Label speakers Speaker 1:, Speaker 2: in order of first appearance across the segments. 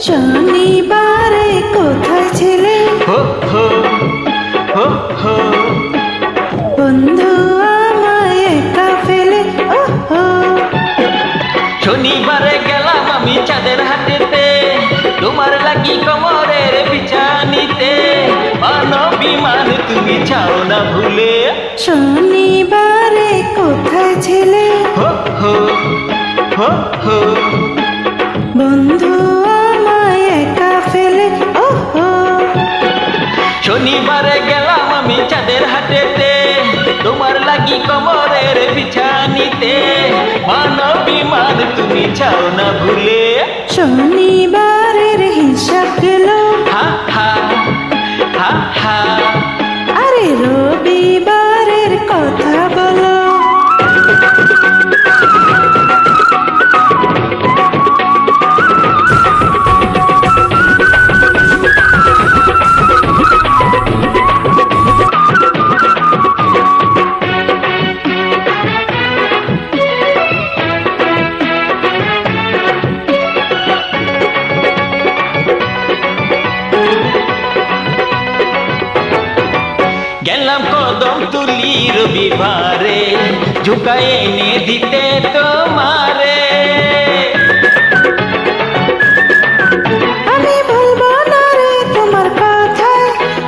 Speaker 1: শনিবারে কোথায় ছিলে
Speaker 2: হো হো হো হো
Speaker 1: বন্ধু আমায় একা ফেলে ও হো
Speaker 2: শনিবারে গেলাম আমি চাঁদের হাটেতে তোমার লাগি কোমরের বিছানিতে বিমান তুমি চাও না ভুলে
Speaker 1: শনিবারে কোথায় ছিলে
Speaker 2: হো হো হো হো
Speaker 1: বন্ধু আমায় একা ফেলে ও হো
Speaker 2: শনিবারে গেলাম আমি চাঁদের হাটেতে তোমার লাগি কোমরের বিছানিতে বিমান তুমি চাও না ভুলে
Speaker 1: শনিবারের হিসাব গেল
Speaker 2: হা হা হা হা
Speaker 1: আরে রবিবারের কথা বলো
Speaker 2: গেলাম কদম তুলি রবিবারে ঝুঁকায় এনে দিতে তোমারে
Speaker 1: আমি বলবো না রে তোমার কথা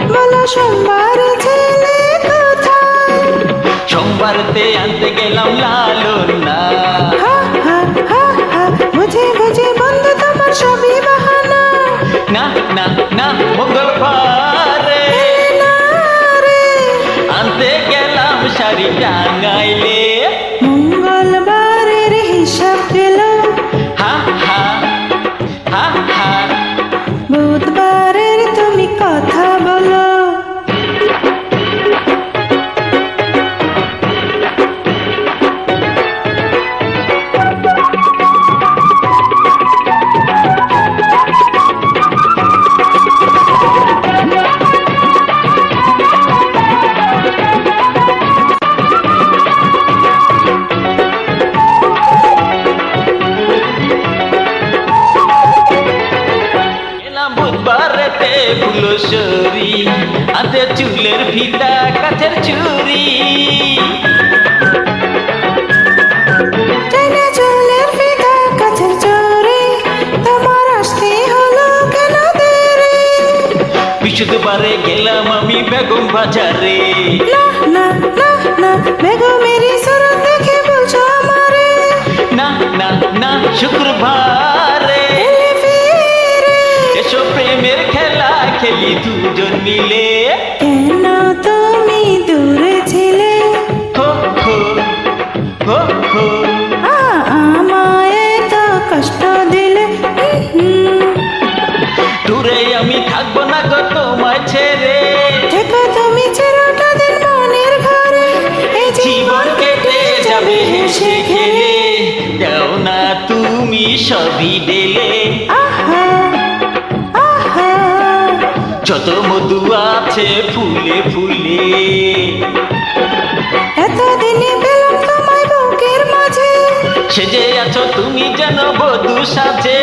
Speaker 1: বলো সোমবার ছেলে কোথায়
Speaker 2: সোমবারতে আনতে গেলাম লালন না
Speaker 1: হা হা হা হা বুঝে বুঝে বন্ধু তোমার সবই বাহানা
Speaker 2: না না না মঙ্গলবারে
Speaker 1: না রে
Speaker 2: আনতে গেলাম শাড়ি টাঙ্গাইলে
Speaker 1: মঙ্গলবারের হিসাব গেল
Speaker 2: হা হা হা হা
Speaker 1: বুধবারের তুমি কথা বলো
Speaker 2: বুধবারেতে ফুলসরি আতে চুলের ফিতা কাছের চুরি
Speaker 1: চাইনা চুলের ফিতা কাছের চোরে তোমার আসতে হলো কেন দেরি
Speaker 2: বৃহস্পতিবারে গেলাম আমি বেগম বাজারে
Speaker 1: না না না না বেগমেরি সুরত দেখে বলছো আমারে
Speaker 2: না না না শুক্রবারে
Speaker 1: এলে ফিরে
Speaker 2: এসো প্রেমের খেলা খেলি দুজন মিলে
Speaker 1: কেন তুমি দূরে ছিলে
Speaker 2: হো হো হো হো
Speaker 1: আমায় তো কষ্ট দিলে
Speaker 2: দূরে আমি থাকবো না গো তোমায় ছেড়ে
Speaker 1: দেখো তুমি চিরটা দিন মনের ঘরে এই
Speaker 2: জীবন কেটে যাবে হেসে খেলে দাও না তুমি সবই দিলে
Speaker 1: আহা আহা
Speaker 2: যত মধু আছে ফুলে ফুলে
Speaker 1: এতদিনে পেলাম তোমায় বুকের মাঝে
Speaker 2: সেজে আছো তুমি যেন বধূ সাজে